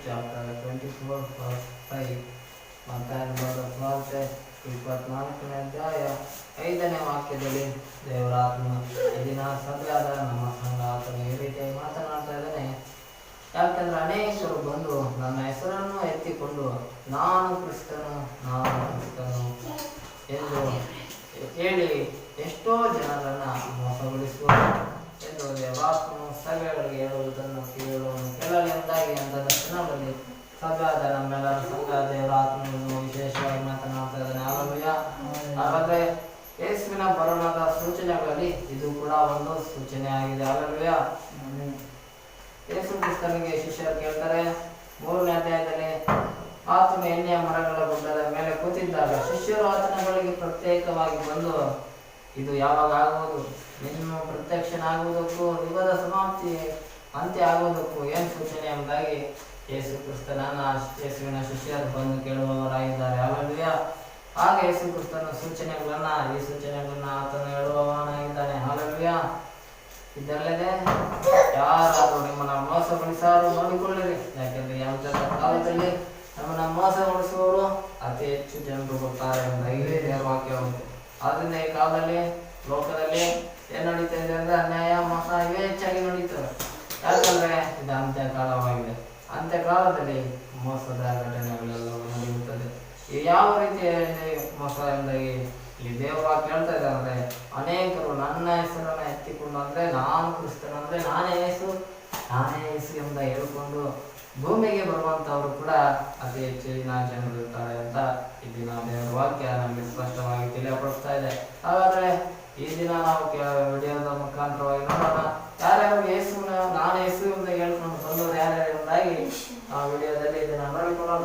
Chapter 24:5 ಮತ್ತಾಯನ ಬರೆದ ಸುವಾರ್ತೆ 24ನೇ ಅಧ್ಯಾಯ 5ನೇ ವಾಕ್ಯದಲ್ಲಿ ದೇವರ ಆತ್ಮ ಈ ದಿನ ಸಭೆಯಾದ ನಮ್ಮ ಸಂಘ ಆತನು ಈ ರೀತಿಯಾಗಿ ಮಾತನಾಡ್ತಾ ಇದ್ದಾನೆ. ಯಾಕೆಂದ್ರೆ ಅನೇಕರು ಬಂದು ನನ್ನ ಹೆಸರನ್ನು ಎತ್ತಿಕೊಂಡು ನಾನು ಕ್ರಿಸ್ತನು ಎಂದು ಹೇಳಿ ಎಷ್ಟೋ ಜನರನ್ನು ಮೋಸಗೊಳಿಸುವ ಎಂದು ದೇವರಾತ್ಮನು ಸಭೆಗಳಿಗೆ ಹೇಳುವುದನ್ನು ಕೇಳಲಿ ಎಂದಾಗಿ ಅಂತ ದರ್ಶನದಲ್ಲಿ ಸಭೆಯಾದ ನಮ್ಮೆಲ್ಲರ ಸಂಘ ದೇವರಾತ್ಮನು ವಿಶೇಷವಾಗಿ ಮಾತನಾಡ್ತಾ ಇದ್ದಾನೆ. ಹಾಗಾದ್ರೆ ಯೇಸುವಿನ ಬರೋಣದ ಸೂಚನೆಗಳಲ್ಲಿ ಇದು ಕೂಡ ಒಂದು ಸೂಚನೆ ಆಗಿದೆ. ಹಾಲೆಲೂಯ. ಯೇಸು ಕ್ರಿಸ್ತನಿಗೆ ಶಿಷ್ಯರು ಕೇಳ್ತಾರೆ 3ನೇ ಅಧ್ಯಾಯದಲ್ಲಿ ಆತನು ಎಣ್ಣೆಯ ಮರಗಳ ಗುಡ್ಡದ ಮೇಲೆ ಕೂತಿದ್ದಾಗ ಶಿಷ್ಯರು ಆತನ ಬಳಿಗೆ ಪ್ರತ್ಯೇಕವಾಗಿ ಬಂದು ಇದು ಯಾವಾಗ ಆಗುವುದು, ನಿನ್ನ ಪ್ರತ್ಯಕ್ಷನಾಗುವುದಕ್ಕೂ ಯುಗದ ಸಮಾಪ್ತಿ ಅಂತ್ಯ ಆಗುವುದಕ್ಕೂ ಏನು ಸೂಚನೆ ಎಂಬುದಾಗಿ ಯೇಸು ಕ್ರಿಸ್ತನನ್ನ ಯೇಸುವಿನ ಶಿಷ್ಯರು ಬಂದು ಕೇಳುವವರಾಗಿದ್ದಾರೆ. ಹಾಲೆಲೂಯ. ಆಗ ಯೇಸು ಕ್ರಿಸ್ತನ ಈ ಸೂಚನೆಗಳನ್ನ ಆತನು ಹೇಳುವವನಾಗಿದ್ದಾನೆ. ಹಾಲೆಲೂಯ. ಇದಲ್ಲದೆ ಯಾರಾದರೂ ನಿಮ್ಮನ್ನ ಮೋಸಗೊಳಿಸಾರು ನೋಡಿಕೊಳ್ಳಿರಿ, ಯಾಕೆಂದ್ರೆ ಯಂತ್ರದ ಕಾಲದಲ್ಲಿ ನಮ್ಮನ್ನ ಮೋಸಗೊಳಿಸುವವರು ಅತಿ ಹೆಚ್ಚು ಜನರು ಬರ್ತಾರೆ ಎಂಬುದಾಗಿ ವಾಕ್ಯ ಉಂಟು. ಆದ್ರಿಂದ ಈ ಕಾಲದಲ್ಲಿ ಲೋಕದಲ್ಲಿ ಏನ್ ನಡೀತಾ ಇದೆ ಅಂದ್ರೆ ಅನ್ಯಾಯ ಮೋಸ ಇವೇ ಹೆಚ್ಚಾಗಿ ನಡೀತವೆ. ಯಾಕಂದ್ರೆ ಇದು ಅಂತ್ಯಕಾಲವಾಗಿದೆ. ಅಂತ್ಯಕಾಲದಲ್ಲಿ ಮೋಸದ ಘಟನೆಗಳೆಲ್ಲವೂ ನಡೆಯುತ್ತದೆ. ಯಾವ ರೀತಿಯಲ್ಲಿ ಮೋಸ ಎಂದಾಗಿ ಈ ದೇವರ ಕೇಳ್ತಾ ಇದೆ ಅಂದ್ರೆ ಅನೇಕರು ನನ್ನ ಹೆಸರನ್ನ ಎತ್ತಿಕೊಂಡು ಅಂದ್ರೆ ನಾನು ಕ್ರಿಸ್ತನು ಅಂದ್ರೆ ನಾನೇ ಯೇಸು ಎಂಬ ಹೇಳ್ಕೊಂಡು ಭೂಮಿಗೆ ಬರುವಂತವರು ಕೂಡ ಅತಿ ಹೆಚ್ಚಿನ ಜನರು ಇರ್ತಾರೆ ಅಂತ ಈ ದಿನ ದೇವರ ವಾಕ್ಯ ನಮಗೆ ಸ್ಪಷ್ಟವಾಗಿ ತಿಳಿಯಪಡಿಸ್ತಾ ಇದೆ. ಹಾಗಾದ್ರೆ ಈ ದಿನ ನಾವು ವಿಡಿಯೋದ ಮುಖಾಂತರವಾಗಿ ನೋಡೋಣ. ಯಾರ್ಯಾರು ನಾನು ಯೇಸು ಎಂದು ಹೇಳ್ಕೊಂಡು ಬಂದವರು ಯಾರ್ಯಾರು ಎಂಬುದಾಗಿ ಆ ವಿಡಿಯೋದಲ್ಲಿ ಇದನ್ನ ನೋಡಿಕೊಳ್ಳೋಣ.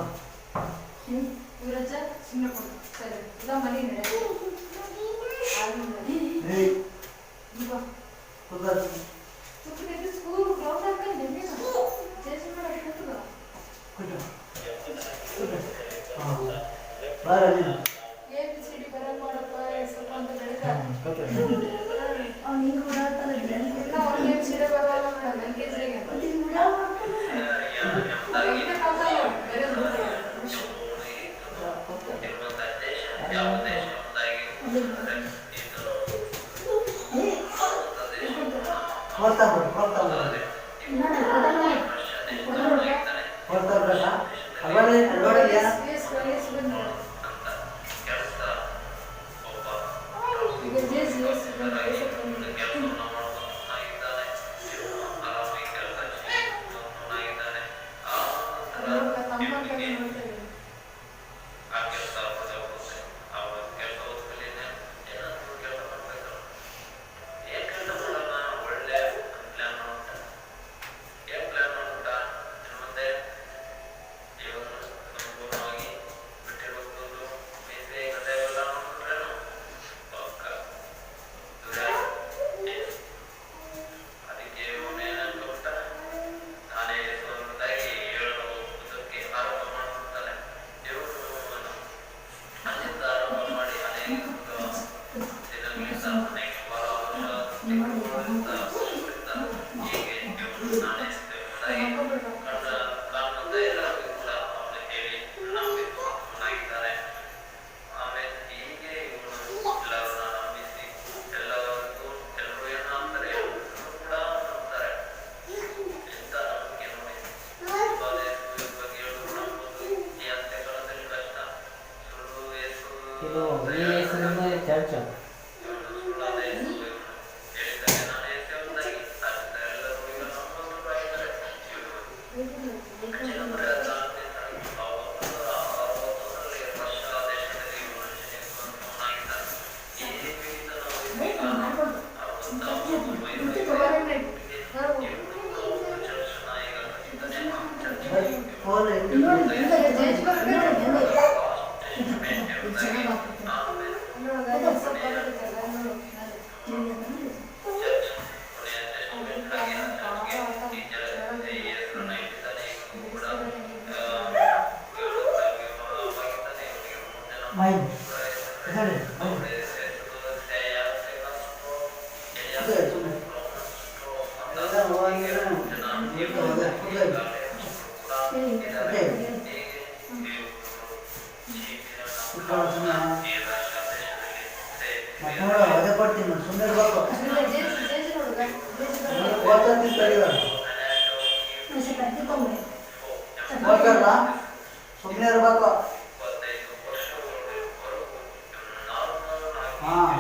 ಸುಮ್ಮನೆ ಇರಬೇಕು.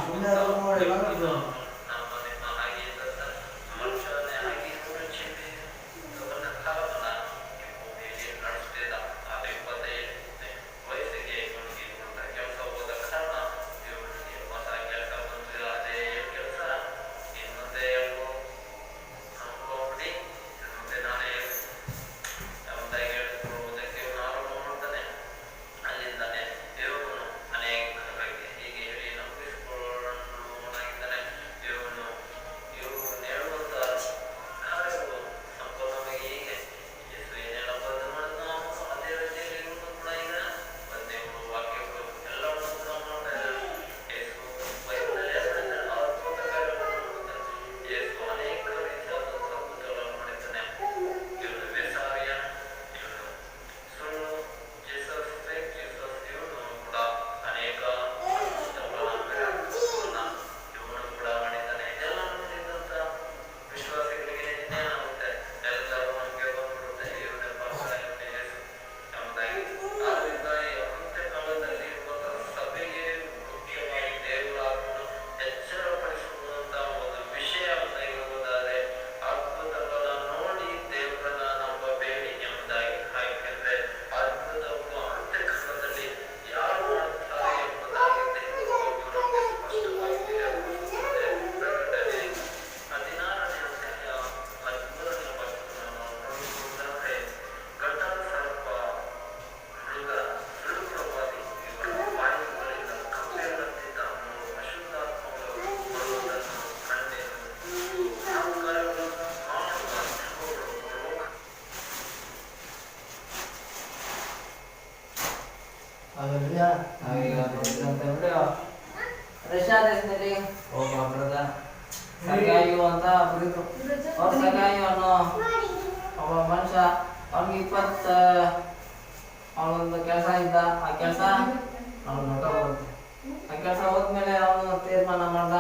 ಸುಮ್ಮನೆ ಇರಬೇಕು ನೋಡಿ. ನಾವೀಗ ನೋಡಿದಂತ ವಿಡಿಯೋ ರಷ್ಯಾ ದೇಶದಲ್ಲಿ ಒಬ್ಬ ಬ್ರದರ್ ಸಗಾಯು ಅಂತ ಬರೀತು. ಅವ್ರ ಸಗಾಯು ಅನ್ನೋ ಒಬ್ಬ ಮನುಷ್ಯ, ಅವ್ನಿಗೆ ಅವನೊಂದು ಕೆಲಸ ಇದ್ದ. ಆ ಕೆಲಸ ಅವ್ನು ಮಠ ಬರುತ್ತೆ. ಆ ಕೆಲಸ ಹೋದ್ಮೇಲೆ ಅವನು ತೀರ್ಮಾನ ಮಾಡ್ದ.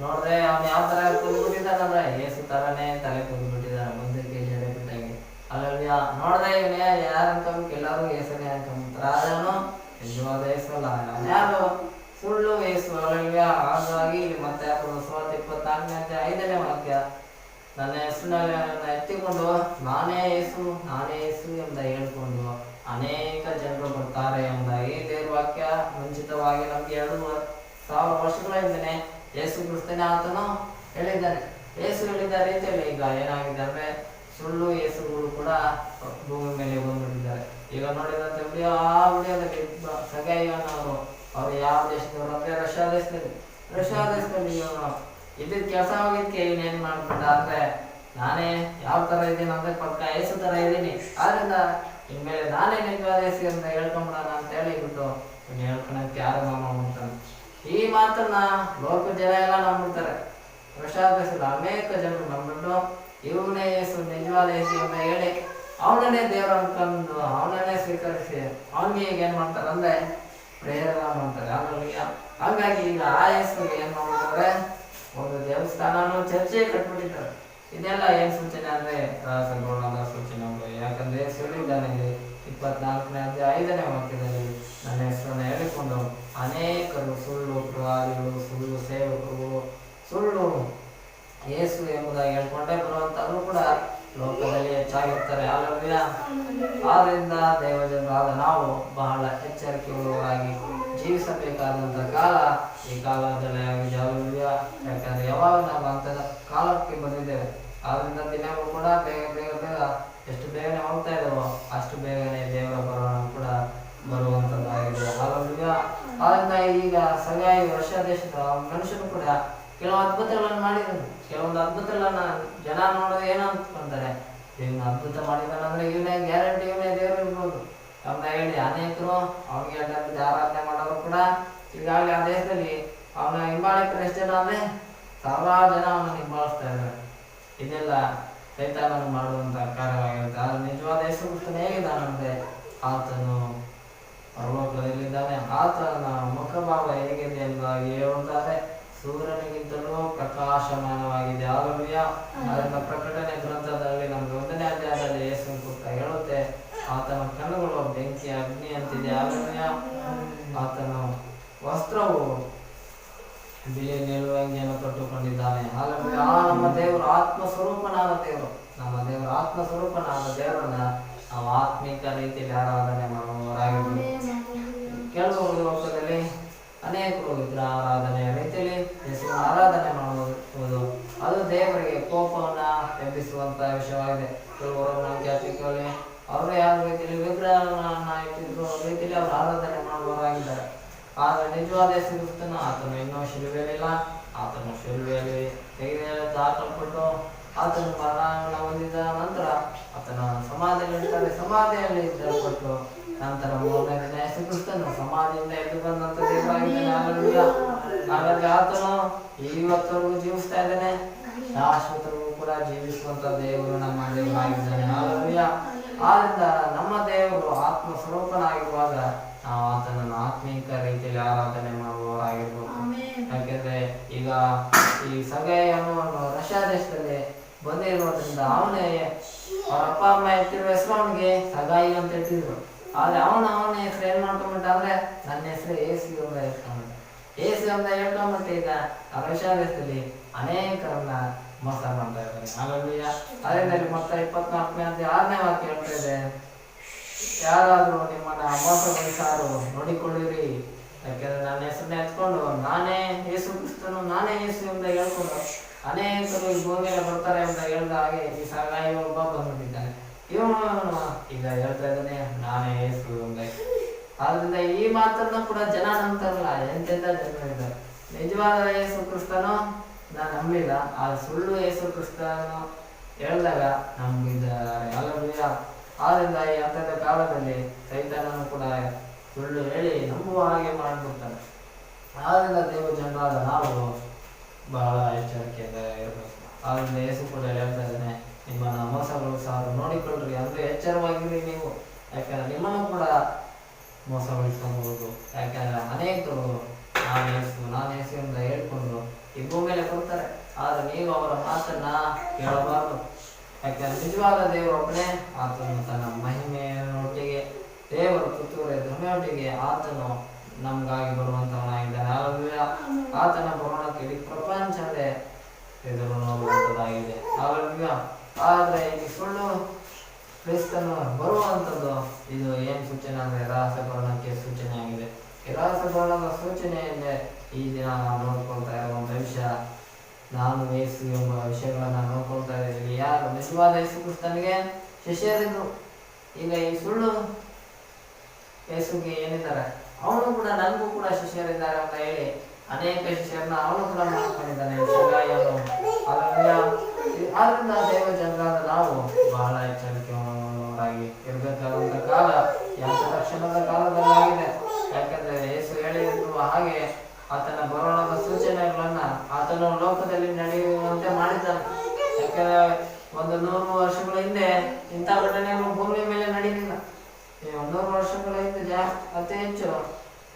ನೋಡ್ದೆ ಅವ್ನು ಯಾವ ತರ ಕೂದ್ಬಿಟ್ಟಿದ್ದಾನಂದ್ರೆ ಏಸು ತರನೇ ತಲೆ ಕೂದ್ಬಿಟ್ಟಿದ್ದಾನೆ, 1 kg ಎಡೆ ಬಿಟ್ಟಾಗಿ. ಅಲ್ಲಿ ನೋಡ್ದೆ ಇವನೇ ಯಾರಂತ ಎಲ್ಲರೂ ಏಸನೇ ಅನ್ಕೊಂಡ್ಬಿಡ್ತಾರೆ. ಆದ್ರೆ ಅವನು ನಿಜವಾದ ಏಸು ಅಲ್ಲ, ಅವನು ಯಾರು ಸುಳ್ಳು ಏಸು. ಹಾಗಾಗಿ ಮತ್ತೆ 24ನೇ ಅಧ್ಯಾಯ 5ನೇ ವಾಕ್ಯ, ನನ್ನ ಹೆಸರಿನಲ್ಲಿ ಎತ್ತಿಕೊಂಡು ನಾನೇ ಏಸು ಎಂದ ಹೇಳ್ಕೊಂಡು ಅನೇಕ ಜನರು ಬರ್ತಾರೆ ಎಂಬುದಾಗಿ ದೇವ್ರ ವಾಕ್ಯ ಮುಂಚಿತವಾಗಿ ನಮ್ಗೆ 2,000 ವರ್ಷಗಳ ಹಿಂದೆ ಯೇಸು ಕ್ರಿಸ್ತನೇ ಆತನು ಹೇಳಿದ್ದಾನೆ. ಯೇಸು ಹೇಳಿದ ರೀತಿಯಲ್ಲಿ ಈಗ ಏನಾಗಿದೆ ಅಂದ್ರೆ ಸುಳ್ಳು ಯೇಸುಗಳು ಕೂಡ ಭೂಮಿ ಮೇಲೆ ಬಂದ್ಬಿಟ್ಟಿದ್ದಾರೆ. ಈಗ ನೋಡಿದಂತೆ ಆ ವಿಡಿಯೋದಲ್ಲಿ ಸಗಾಯಿಯವರು ಅವ್ರು ಯಾವ ದೇಶದವರು ಅಂದ್ರೆ ರಷ್ಯಾ ದೇಶದಲ್ಲಿ ಇದ್ದಿದ್ದ ಕೆಲಸ ಹೋಗಿದ್ಕೆ ಇವನೇನ್ ಮಾಡ್ಬಿಟ್ಟ ಅಂದ್ರೆ, ನಾನೇ ಯಾವ ತರ ಇದ್ದೀನಿ ಅಂದ್ರೆ ಪಕ್ಕ ಯೇಸು ತರ ಇದ್ದೀನಿ, ಆದ್ರಿಂದ ಇನ್ಮೇಲೆ ನಾನೇ ನಿಜವಾದ ಯೇಸು ಅಂತ ಹೇಳ್ಕೊಂಬಿಡೋಣ ಅಂತ ಹೇಳಿಬಿಟ್ಟು ಇವ್ನು ಹೇಳ್ಕೊಳಕ್ಕೆ ಆರಂಭ ಮಾಡ್ಬಿಡ್ತಾನೆ. ಈ ಮಾತನ್ನ ಲೋಕ ಜನ ಎಲ್ಲ ನಂಬಿಡ್ತಾರೆ. ರಷ್ಯಾ ದೇಶದ ಅನೇಕ ಜನರು ನಂಬಿಟ್ಟು ಇವನೇ ಯೇಸು ನಿಜವಾದ ಯೇಸು ಅಂತ ಹೇಳಿ ಅವನನ್ನೇ ದೇವರ ಅನ್ಕೊಂಡು ಅವನನ್ನೇ ಸ್ವೀಕರಿಸಿ ಅವನಿಗೆ ಈಗ ಏನ್ ಮಾಡ್ತಾರೆ ಅಂದ್ರೆ ಪ್ರೇರಣೆ ಮಾಡ್ತಾರೆ. ಹಾಗಾಗಿ ಈಗ ಆ ಯೇಸುಗೆ ಏನ್ ಮಾಡ್ತಾರೆ, ಒಂದು ದೇವಸ್ಥಾನನು ಚರ್ಚೆ ಕಟ್ಬಿಟ್ಟಿದ್ದಾರೆ. ಇದೆಲ್ಲ ಏನ್ ಸೂಚನೆ ಅಂದ್ರೆ ರಾಸಗೋಳದ ಸೂಚನೆಗಳು. ಯಾಕಂದ್ರೆ ಹೇಳಿದ್ದಾನೆ 24ನೇ ಅಧ್ಯಾಯ 5ನೇ ವಾಕ್ಯದಲ್ಲಿ, ನನ್ನ ಹೆಸರನ್ನು ಹೇಳಿಕೊಂಡು ಅನೇಕರು ಸುಳ್ಳು ಪ್ರವಾದಿಗಳು, ಸುಳ್ಳು ಸೇವಕರು, ಸುಳ್ಳು ಯೇಸು ಎಂಬುದಾಗಿ ಹೇಳ್ಕೊಂಡೇ ಬರುವಂತವರು ಕೂಡ ಲೋಕದಲ್ಲಿ ಹೆಚ್ಚಾಗಿರ್ತಾರೆ. ಆದ್ರಿಂದ ದೈವಜನರಾದ ನಾವು ಬಹಳ ಎಚ್ಚರಿಕೆಯುಳ್ಳವರಾಗಿ ಜೀವಿಸಬೇಕಾದಂತ ಕಾಲ ಈ ಕಾಲದಲ್ಲಿ ಆಗಿದೆ. ಯಾಕಂದ್ರೆ ಯಾವಾಗ ನಾವು ಅಂಥದ ಕಾಲಕ್ಕೆ ಬಂದಿದ್ದೇವೆ. ಆದ್ರಿಂದ ದಿನಗಳು ಕೂಡ ಬೇಗ ಎಷ್ಟು ಬೇಗನೆ ಹೋಗ್ತಾ ಇದ್ದಾವೋ ಅಷ್ಟು ಬೇಗನೆ ದೇವರ ಬರೋಣ ಕೂಡ ಬರುವಂತದ್ದಾಗಿದೆ. ಆದ್ರಿಂದ ಈಗ ಸಗಾಯಿ ರಷ್ಯಾ ದೇಶದ ಮನುಷ್ಯನು ಕೂಡ ಕೆಲವು ಅದ್ಭುತಗಳನ್ನು ಮಾಡಿದನು. ಕೆಲವೊಂದು ಅದ್ಭುತಗಳನ್ನ ಜನ ನೋಡೋದು ಏನೋ ಅಂದ್ಕೊಂತಾರೆ, ಇವನು ಅದ್ಭುತ ಮಾಡಿದಾನಂದ್ರೆ ಇವನೇ ಗ್ಯಾರಂಟಿ, ಇವನೇ ದೇವರು ಇರ್ಬೋದು ಅಂತ ಹೇಳಿ ಅನೇಕರು ಅವನಿಗೆ ಆರಾಧನೆ ಮಾಡೋರು ಕೂಡ ಈಗಾಗಲೇ ಆ ದೇಶದಲ್ಲಿ ಅವನ ಹಿಂಬಾಲಿಕರು ಎಷ್ಟು ಜನ ಅಂದ್ರೆ 1,000 ಜನ ಅವನನ್ನು ಹಿಂಬಾಲಿಸ್ತಾ ಇದ್ದಾರೆ. ಇದೆಲ್ಲ ಸೈತಾನನು ಮಾಡುವಂತ ಕಾರ್ಯವಾಗಿರುತ್ತೆ. ಆದ್ರೆ ನಿಜವಾದ ಯೇಸು ಕ್ರಿಸ್ತನು ಹೇಗಿದ್ದಾನಂದ್ರೆ, ಆತನು ಪರಲೋಕದಲ್ಲಿದ್ದಾನೆ, ಆತನ ಮುಖಭಾವ ಹೇಗಿದೆ ಎಂಬುದಾಗಿ ಹೇಳುತ್ತಾರೆ, ಸೂರ್ಯನಿಗಿಂತಲೂ ಪ್ರಕಾಶಮಾನವಾಗಿದೆ. ಅದರಿಂದ ಪ್ರಕಟಣೆ ಗ್ರಂಥದಲ್ಲಿ ನಮ್ಗೆ 1ನೇ ಅಧ್ಯಾಯದಲ್ಲಿ ಯೇಸು ಕುರಿತ ಹೇಳುತ್ತೆ, ನಮ್ಮ ದೇವರ ಆತ್ಮ ಸ್ವರೂಪನಾದ ದೇವರನ್ನ ನಾವು ಆತ್ಮಿಕ ರೀತಿಯಲ್ಲಿ ಆರಾಧನೆ ಮಾಡುವವರಾಗಿರ್ಬೇಕು. ಕೆಲವರು ಲೋಕದಲ್ಲಿ ಅನೇಕರು ವಿಗ್ರಹ ಆರಾಧನೆಯ ರೀತಿಯಲ್ಲಿ ಯೇಸುವಿನ ಆರಾಧನೆ ಮಾಡುವುದು ಅದು ದೇವರಿಗೆ ಕೋಪವನ್ನ ಎಬ್ಬಿಸುವಂತ ವಿಷಯವಾಗಿದೆ. ಕೆಲವರು ಜಾತಿಗಳಲ್ಲಿ ಅವರು ಯಾವ ರೀತಿಯಲ್ಲಿ ವಿಗ್ರಹಗಳನ್ನ ಇಟ್ಟಿದ್ರು ರೀತಿಯಲ್ಲಿ ಅವರು ಆರಾಧನೆ ಮಾಡುವವರಾಗಿದ್ದಾರೆ. ಆದರೆ ನಿಜವಾದ ಯೇಸು ಕ್ರಿಸ್ತನು ಆತನು ಇನ್ನೂ ಶಿಲುಬೆಯಲ್ಲಿಲ್ಲ. ಆತನು ಶಿಲುಬೆಯಲ್ಲಿ ಹಾಕಲ್ಪಟ್ಟು ಆತನು ಮರಣವನ್ನು ಹೊಂದಿದ ನಂತರ ಆತನ ಸಮಾಧಿಯಲ್ಲಿ ಇರ್ತಾರೆ. ಸಮಾಧಿಯಲ್ಲಿ ಇಡಲ್ಪಟ್ಟು ನಂತರ ಮೂರನೇ ದಿನ ಯೇಸು ಕ್ರಿಸ್ತನು ಸಮಾಧಿಯಿಂದ ಎದ್ದು ಬಂದಂತ ದೇವರಾಗಿದ್ದಾನೆ. ಹಾಗಾದ್ರೆ ಆತನು ಇವತ್ತವರೆಗೂ ಜೀವಿಸ್ತಾ ಇದ್ದಾನೆ, ಶಾಶ್ವತವರೆಗೂ ಕೂಡ ಜೀವಿಸುವಂತ ದೇವರು ನಮ್ಮ ದೇವರಾಗಿದ್ದಾನೆ. ಆದ್ರಿಂದ ನಮ್ಮ ದೇವರು ಆತ್ಮ ಸ್ವರೂಪನಾಗಿರುವಾಗ ನಾವು ಆತನನ್ನು ಆತ್ಮೀಕ ರೀತಿಯಲ್ಲಿ ಆರಾಧನೆ ಮಾಡುವವರಾಗಿರ್ಬೇಕು. ಯಾಕೆಂದ್ರೆ ಈಗ ಈ ಸಗೈ ಅನ್ನುವ ರಷ್ಯಾ ದೇಶದಲ್ಲಿ ಬಂದಿರೋದ್ರಿಂದ ಅವನೇ ಅವ್ರ ಅಪ್ಪ ಅಮ್ಮ ಇಟ್ಟಿರುವ ಹೆಸರು ಅವನಿಗೆ ಸಗಾಯಿ ಅಂತ ಇಟ್ಟಿದ್ರು. ಆದ್ರೆ ಅವನ ಹೆಸರು ಏನ್ ಮಾಡ್ಕೊಂಡ್ಬಿಟ್ಟ ಅಂದ್ರೆ ನನ್ನ ಹೆಸರು ಏಸು ಅಂತ ಹೇಳ್ಕೊಂಡ್ಬಿಟ್ಟ. ಏಸು ಅಂತ ಹೇಳ್ಕೊಂಡ್ಬಿಟ್ಟು ಈಗ ರಷ್ಯಾ ದೇಶದಲ್ಲಿ ಅನೇಕರನ್ನ ಮೋಸ ಮಾಡ್ತಾ ಇದ್ದಾರೆ. ಹಾಗಾಗಿ ಅದರಲ್ಲಿ ಮತ್ತೆ 24ನೇ ವಾಕ್ಯ ಹೇಳ್ತಾ ಇದೆ, ಯಾರಾದ್ರೂ ನಿಮ್ಮನ್ನ ಮೋಸಗೊಳಿಸಾರು ನೋಡಿಕೊಳ್ಳಿರಿ. ಯಾಕೆಂದ್ರೆ ನನ್ನ ಹೆಸರನ್ನ ಎತ್ಕೊಂಡು ನಾನೇ ಯೇಸು ಕ್ರಿಸ್ತನು, ನಾನೇ ಯೇಸು ಅಂತ ಹೇಳ್ಕೊಂಡು ಅನೇಕರು ಈ ಭೂಮಿಯಲ್ಲಿ ಬರ್ತಾರೆ ಅಂತ ಹೇಳ್ದ ಹಾಗೆ ಈ ಸಗಾಯಿ ಒಬ್ಬ ಬಂದ್ಬಿಟ್ಟಿದ್ದಾನೆ. ಇವನು ಈಗ ಹೇಳ್ತಾ ಇದ್ದಾನೆ ನಾನೇ ಯೇಸು ಅಂತ. ಆದ್ರಿಂದ ಈ ಮಾತನ್ನು ಕೂಡ ಜನ ನಂಬ್ತಾರಲ್ಲ, ಎಂತೆಂತ ಜನ ಇದ್ದಾರೆ. ನಿಜವಾದ ಯೇಸು ಕ್ರಿಸ್ತನು ನಾನು ನಂಬಲಿಲ್ಲ, ಆ ಸುಳ್ಳು ಯೇಸು ಕ್ರಿಸ್ತನು ಹೇಳಿದಾಗ ನಂಬಿದ್ದಾರೆ. ಅಲ್ಲವೇ? ಆದ್ರಿಂದ ಈ ಅಂಥದ ಕಾಲದಲ್ಲಿ ಸೈತಾನನು ಕೂಡ ಸುಳ್ಳು ಹೇಳಿ ನಂಬುವ ಹಾಗೆ ಮಾಡಿಬಿಡ್ತಾನೆ. ಆದ್ರಿಂದ ದೇವ ಜನರಾದ ನಾವು ಬಹಳ ಎಚ್ಚರಿಕೆಯಿಂದ ಇರಬೇಕು. ಆದ್ರಿಂದ ಯೇಸು ಕೂಡ ಹೇಳ್ತಾ ಇದ್ದಾನೆ, ನಿಮ್ಮನ್ನ ಮೋಸಗೊಳಿಸಾರು ನೋಡಿಕೊಳ್ಳ್ರಿ, ಅಂದ್ರೆ ಎಚ್ಚರವಾಗಿರಿ ನೀವು. ಯಾಕಂದ್ರೆ ನಿಮ್ಮನ್ನು ಕೂಡ ಮೋಸಗೊಳಿಸಬಹುದು. ಯಾಕಂದ್ರೆ ಅನೇಕರು ನಾನು ಯೇಸು ಅಂತ ಹೇಳ್ಕೊಂಡು ಈ ಭೂಮಿಯಲ್ಲಿ ಬರ್ತಾರೆ. ಆದ್ರೆ ನೀವು ಅವರ ಮಾತನ್ನ ಕೇಳಬಾರ್ದು. ಯಾಕಂದ್ರೆ ನಿಜವಾದ ದೇವರೊಬ್ಬನೇ, ಆತನು ತನ್ನ ಮಹಿಮೆಯೊಟ್ಟಿಗೆ ದೇವರು ತುತ್ತೂರೆ ಧ್ವನಿಯೊಟ್ಟಿಗೆ ಆತನು ನಮ್ಗಾಗಿ ಬರುವಂತವನಾಗಿದ್ದಾನೆ. ಆತನ ಬರೋಣಕ್ಕೆ ಇಡೀ ಪ್ರಪಂಚವೇ ಎದುರು ನೋಡುವಂಥದ್ದಾಗಿದೆ. ಆದ್ರೆ ಈ ಸುಳ್ಳು ಕ್ರಿಸ್ತನು ಬರುವಂಥದ್ದು ಇದು ಏನ್ ಸೂಚನೆ ಅಂದ್ರೆ ರಹಸ್ಯ ಬರೋಣಕ್ಕೆ ಸೂಚನೆ ಆಗಿದೆ. ಈ ರಹಸ್ಯ ಬರೋಣದ ಸೂಚನೆಯಲ್ಲೇ ಈ ದಿನ ನಾವು ನೋಡ್ಕೊಳ್ತಾ ಇರುವಂತ ವಿಷಯ, ನಾನು ಯೇಸು ಎಂಬ ವಿಷಯಗಳನ್ನ ನೋಡ್ಕೊಳ್ತಾ ಇದ್ದೀವಿ. ಯಾರು ನಿಜವಾದ ಯೇಸು ಕ್ರಿಸ್ತನಿಗೆ ಶಿಷ್ಯರಿದ್ರು. ಈಗ ಈ ಸುಳ್ಳು ಯೇಸುಗೆ ಏನಿದ್ದಾರೆ, ಅವನು ಕೂಡ ನನಗೂ ಕೂಡ ಶಿಷ್ಯರಿದ್ದಾರೆ ಅಂತ ಹೇಳಿ ಅನೇಕ ಶಿಷ್ಯರನ್ನ ಅವನು ಕೂಡ ಮಾಡ್ಕೊಂಡಿದ್ದಾನೆ. ಆದ್ರಿಂದ ದೇವ ಜನರಾದ ನಾವು ಬಹಳ ಎಚ್ಚರಿಕೆಯಾಗಿ ಇರಬೇಕಾದಂತ ಕಾಲ ಯಾವ ರಕ್ಷಣದ ಕಾಲದಲ್ಲಾಗಿದೆ. ಯಾಕಂದ್ರೆ ಯೇಸು ಹೇಳಿರುವ ಹಾಗೆ ಆತನ ಬರೋಣದ ಸೂಚನೆಗಳನ್ನ ಆತನು ಲೋಕದಲ್ಲಿ ನಡೆಯುವಂತೆ ಮಾಡಿದ್ದಾನೆ. ಯಾಕಂದ್ರೆ 100 ವರ್ಷಗಳ ಹಿಂದೆ ಇಂಥ ಘಟನೆಗಳು ಭೂಮಿ ಮೇಲೆ ನಡೆಯಲಿಲ್ಲ. 100 ವರ್ಷಗಳ ಹಿಂದೆ ಅತಿ ಹೆಚ್ಚು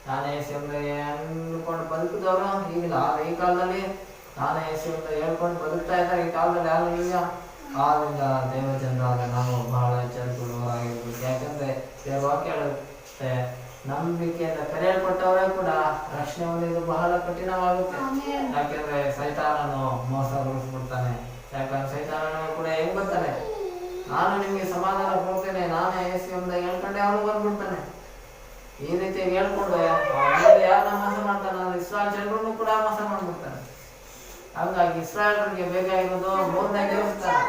ನಾನೇ ಯೇಸು ಅಂತ ಹೇಳ್ಕೊಂಡು ಬದುಕಿದವರು ಈಗಿಲ್ಲ. ಆದ್ರೆ ಈ ಕಾಲದಲ್ಲಿ ನಾನೇ ಯೇಸು ಅಂತ ಹೇಳ್ಕೊಂಡು ಬದುಕ್ತಾ ಇದ್ದಾರೆ. ಈ ಕಾಲದಲ್ಲಿ ಯಾರು ಇಲ್ಲ. ಆದ್ರಿಂದ ದೇವ ಜನರಾದ ನಾವು ಬಹಳ ಎಚ್ಚರಿಕೆಯುಳ್ಳವರಾಗಿರ್ಬೇಕು. ಯಾಕಂದ್ರೆ ವಾಕ್ಯ ಹೇಳುತ್ತೆ, ನಂಬಿಕೆಯಿಂದ ಕರೆಯಲ್ಪಟ್ಟವರೇ ಕೂಡ ರಕ್ಷಣೆ ಹೊಂದಿದ್ದು ಬಹಳ ಕಠಿಣವಾಗುತ್ತೆ. ಯಾಕೆಂದ್ರೆ ಸೈತಾನನು ಮೋಸಗೊಳಿಸ್ಬಿಡ್ತಾನೆ. ಯಾಕಂದ್ರೆ ಸೈತಾನನು ಕೂಡ ಹೆಂಗ್ ಬರ್ತಾನೆ, ನಾನು ನಿಮ್ಗೆ ಸಮಾಧಾನ ಕೊಡ್ತೇನೆ, ನಾನೇ ಯೇಸು ಅಂತ ಹೇಳ್ಕೊಂಡೆ ಅವನು ಬಂದ್ಬಿಡ್ತಾನೆ. ಈ ರೀತಿ ಹೇಳ್ಕೊಂಡು ಯಾರನ್ನ ಮೋಸ ಮಾಡ್ತಾನೆ, ಇಸ್ರಾಯೇಲ್ ಜನರನ್ನು ಕೂಡ ಮೋಸ ಮಾಡ್ಬಿಡ್ತಾನೆ. ಹಂಗಾಗಿ ಇಸ್ರಾಯೇಲ್ರಿಗೆ ಬೇಕಾಗಿರೋದು 3ನೇ ದೇವಸ್ಥಾನ.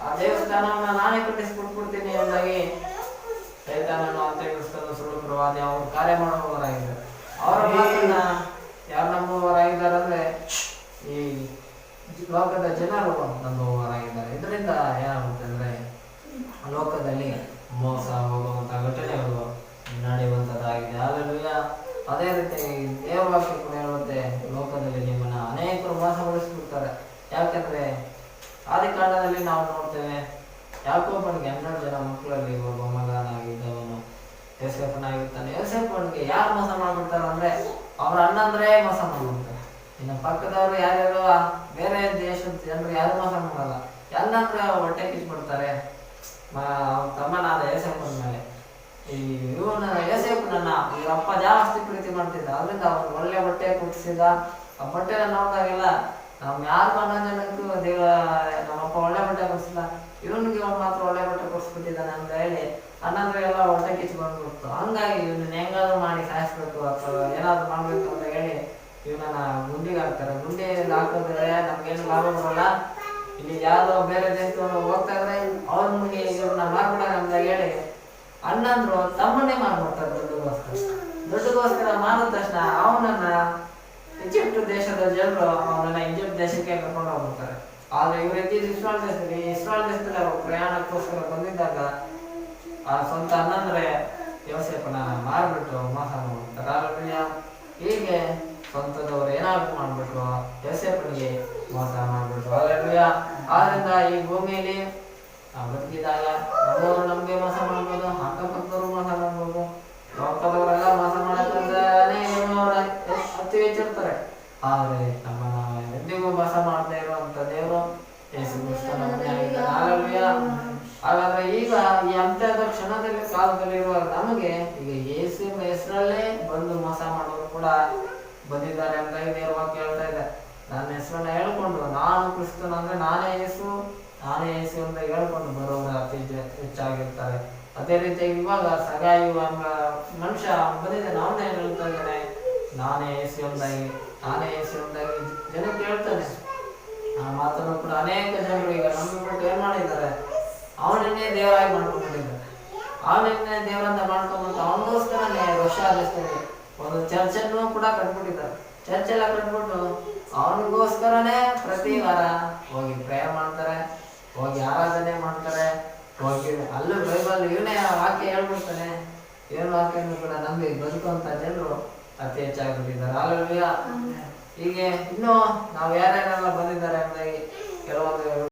ಆ ದೇವಸ್ಥಾನವನ್ನ ನಾನೇ ಕಟ್ಟಿಸ್ಬಿಟ್ಬಿಡ್ತೀನಿ ಎಂದಾಗಿ ಸೈತಾನನು ಅಂತ್ಯಕ್ರಿಸ್ತನು ಸುಳ್ಳು ಪ್ರವಾದಿ ಅವರು ಕಾರ್ಯ ಮಾಡುವವರಾಗಿದ್ದಾರೆ. ಅವರ ಮಾತನ್ನ ಯಾರು ನಂಬುವವರಾಗಿದ್ದಾರೆ ಅಂದ್ರೆ ಈ ಲೋಕದ ಜನರು ನಂಬುವವರಾಗಿದ್ದಾರೆ. ಇದರಿಂದ ಏನಾಗುತ್ತೆ ಅಂದ್ರೆ ಲೋಕದಲ್ಲಿ ಮೋಸ ಹೋಗುವಂತ ಘಟನೆಗಳು ನಡೆಯುವಂತದ್ದಾಗಿದೆ. ಹಾಲೆಲೂಯಾ. ಅದೇ ರೀತಿ ದೇವವಾಕ್ಯ ಕೂಡ ಹೇಳುತ್ತೆ, ಲೋಕದಲ್ಲಿ ನಿಮ್ಮನ್ನ ಅನೇಕರು ಮೋಸಗೊಳಿಸ್ಬಿಡ್ತಾರೆ. ಯಾಕಂದ್ರೆ ಆದಿಕಾಂಡದಲ್ಲಿ ನಾವು ನೋಡ್ತೇವೆ, ಯಾಕೋಬನಿಗೆ 12 ಜನ ಮಕ್ಕಳಲ್ಲಿ ಒಬ್ಬ ಮಗನಾಗಿದ್ದವನು ಯೋಸೇಫನಾಗಿರ್ತಾನೆ. ಯೋಸೇಫನಿಗೆ ಯಾರು ಮೋಸ ಮಾಡ್ಬಿಡ್ತಾರೆ ಅಂದ್ರೆ ಅವ್ರ ಅಣ್ಣಂದ್ರೆ ಮೋಸ ಮಾಡ್ಬಿಡ್ತಾರೆ. ಇನ್ನು ಪಕ್ಕದವರು ಯಾರ್ಯಾರು ಬೇರೆ ದೇಶದ ಜನರು ಯಾರು ಮೋಸ ಮಾಡಲ್ಲ. ಎಲ್ಲಂದ್ರೆ ಹೊಟ್ಟೆ ಕಿಚ್ಬಿಡ್ತಾರೆ ತಮ್ಮನಾದ ಯೋಸೇಫನ ಮೇಲೆ. ಈ ಇವನ ಯೋಸೇಫನನ್ನ ಇವರಪ್ಪ ಜಾಸ್ತಿ ಪ್ರೀತಿ ಮಾಡ್ತಿದ್ದ. ಅದರಿಂದ ಅವನು ಒಳ್ಳೆ ಬಟ್ಟೆ ಕೊಡಿಸಿದ. ಆ ಬಟ್ಟೆನ ನೋಡಿದಾಗೆಲ್ಲ ನಮ್ ಯಾರು 11 ಜನಕ್ಕೂ ನಮ್ಮಪ್ಪ ಒಳ್ಳೆ ಬಟ್ಟೆ ಕೊಡಿಸಿಲ್ಲ, ಇವನಿಗೆ ಮಾತ್ರ ಒಳ್ಳೆ ಬಟ್ಟೆ ಕೊಡಿಸ್ಬಿಟ್ಟಿದ್ದಾನೆ ಅಂತ ಹೇಳಿ ಅನ್ನಂದ್ರೆ ಎಲ್ಲ ಹೊಟ್ಟೆ ಕಿಚ್ಕೊಂಡ್ಬಿಡ್ತು. ಹಂಗಾಗಿ ಇವನ್ನ ಹೆಂಗಾದ್ರೂ ಮಾಡಿ ಸಾಯಿಸ್ಬೇಕು ಅಥವಾ ಏನಾದ್ರು ಮಾಡ್ಬೇಕು ಅಂತ ಹೇಳಿ ಇವನನ್ನ ಗುಂಡಿಗೆ ಹಾಕ್ತಾರೆ. ಗುಂಡಿಯಲ್ಲಿ ಹಾಕಿದ್ರೆ ನಮ್ಗೇನು ಲಾಭ ಬರಲ್ಲ. ಇಲ್ಲಿ ಯಾವ್ದೋ ಬೇರೆ ದೇಶದವರು ಹೋಗ್ತಾ ಇದ್ರೆ ಅವ್ರ ಮುಂದೆ ಇವ್ರನ್ನ ಮಾರ್ಬಿಡೋಣ ಅಂತ ಹೇಳಿ ಅಣ್ಣಂದ್ರು ತಮ್ಮನ್ನೇ ಮಾರ್ಬಿಡ್ತಾರೆ ದುಡ್ಡುಗೋಸ್ಕರ ಮಾರಿದ ತಕ್ಷಣ ಅವನನ್ನ ಈಜಿಪ್ಟ್ ದೇಶದ ಜನರು ಅವನನ್ನ ಈಜಿಪ್ಟ್ ದೇಶಕ್ಕೆ ಕರ್ಕೊಂಡು ಹೋಗ್ಬಿಡ್ತಾರೆ. ಆದ್ರೆ ಇವ್ರು ಇದ್ದಿದ್ದು ಇಸ್ರಾಯಲ್ ದೇಶದಲ್ಲಿ ಅವರು ಪ್ರಯಾಣಕ್ಕೋಸ್ಕರ ಬಂದಿದ್ದಾಗ ಆ ಸ್ವಂತ ಅಣ್ಣಂದ್ರೆ ಯೋಸೇಫನ ಮಾರ್ಬಿಟ್ಟು ಮೋಸ ಮಾಡ್ಬಿಡ್ತಾರೆ. ಹೀಗೆ ಸ್ವಂತದವ್ರು ಏನಾದ್ರು ಮಾಡ್ಬಿಟ್ರು, ಯೋಸೇಫನಿಗೆ ಮೋಸ ಮಾಡ್ಬಿಟ್ರು. ಆದ್ರಿಂದ ಈ ಭೂಮಿಯಲ್ಲಿ ನಾವು ಬದುಕಿದಾಗ ನಮ್ಮವರು ನಮ್ಗೆ ಮೋಸ ಮಾಡ್ಬೋದು, ಅಕ್ಕಪಕ್ಕದವ್ರು ಮೋಸ ಮಾಡ್ಬೋದು, ಲೋಕದವರೆಲ್ಲ ಮೋಸ ಮಾಡೋದಂತಾನೆ ಅತಿ ಹೆಚ್ಚಿರ್ತಾರೆ. ಆದ್ರೆ ನಮ್ಮನ್ನ ಎಂದಿಗೂ ಮೋಸ ಮಾಡದೇ ಇರುವಂತ ದೇವರು ಯೇಸು ಕ್ರಿಸ್ತನ. ಹಾಗಾದ್ರೆ ಈಗ ಈ ಅಂತ್ಯದ ಕ್ಷಣದಲ್ಲಿ ಕಾಲದಲ್ಲಿ ಇರುವ ನಮಗೆ ಈಗ ಯೇಸು ಹೆಸರಲ್ಲೇ ಬಂದು ಮೋಸ ಮಾಡೋರು ಕೂಡ ಬಂದಿದ್ದಾರೆ ಅಂತ ದೇವರ ವಾಕ್ಯ ಹೇಳ್ತಾ ಇದೆ. ನನ್ನ ಹೆಸರನ್ನ ಹೇಳ್ಕೊಂಡು ನಾನು ಕ್ರಿಸ್ತನ ಅಂದ್ರೆ ನಾನೇ ಯೇಸು ಅಂತ ಹೇಳ್ಕೊಂಡು ಬರೋರು ಅತಿ ಹೆಚ್ಚಾಗಿರ್ತಾರೆ. ಅದೇ ರೀತಿಯಾಗಿ ಇವಾಗ ಸಗಾಯು ಎಂಬ ಮನುಷ್ಯ ಬಂದಿದ್ದಾನೆ, ಅವನೇ ಹೇಳ್ತಾ ಇದ್ದಾನೆ ನಾನೇ ಯೇಸು ಎಂದಾಗಿ ಜನಕ್ಕೆ ಹೇಳ್ತಾನೆ. ಆ ಮಾತನ್ನು ಕೂಡ ಅನೇಕ ಜನರು ಈಗ ನಂಬಿಬಿಟ್ಟು ಏನ್ ಮಾಡಿದ್ದಾರೆ, ಅವನನ್ನೇ ದೇವರಾಗಿ ಮಾಡ್ಕೊಂಡ್ಬಿಟ್ಟಿದ್ದಾರೆ. ಅವನನ್ನೇ ದೇವರಂತ ಮಾಡ್ಕೊಂಡ್ಬಿಟ್ಟು ಅವನಿಗೋಸ್ಕರನೇ ದೇಶದಲ್ಲಿ ಒಂದು ಚರ್ಚನ್ನು ಕೂಡ ಕಟ್ಬಿಟ್ಟಿದ್ದಾರೆ. ಚರ್ಚ್ ಎಲ್ಲ ಕಟ್ಬಿಟ್ಟು ಅವನಿಗೋಸ್ಕರನೇ ಪ್ರತಿ ವಾರ ಹೋಗಿ ಪ್ರೇಯರ್ ಮಾಡ್ತಾರೆ, ಹೋಗಿ ಆರಾಧನೆ ಮಾಡ್ತಾರೆ, ಹೋಗಿ ಅಲ್ಲೂ ಬೈಬಲ್ ಇವನೇ ವಾಕ್ಯ ಹೇಳ್ಬಿಡ್ತಾನೆ. ಏನು ವಾಕ್ಯನೂ ಕೂಡ ನಂಬಿ ಬದುಕುವಂತ ಜನರು ಅತಿ ಹೆಚ್ಚಾಗ್ಬಿಟ್ಟಿದ್ದಾರೆ. ಹಾಲೆಲೂಯಾ. ಹೀಗೆ ಇನ್ನೂ ನಾವು ಯಾರ್ಯಾರೆಲ್ಲ ಬಂದಿದ್ದಾರೆ ಅಂದಾಗಿ ಕೆಲವೊಂದು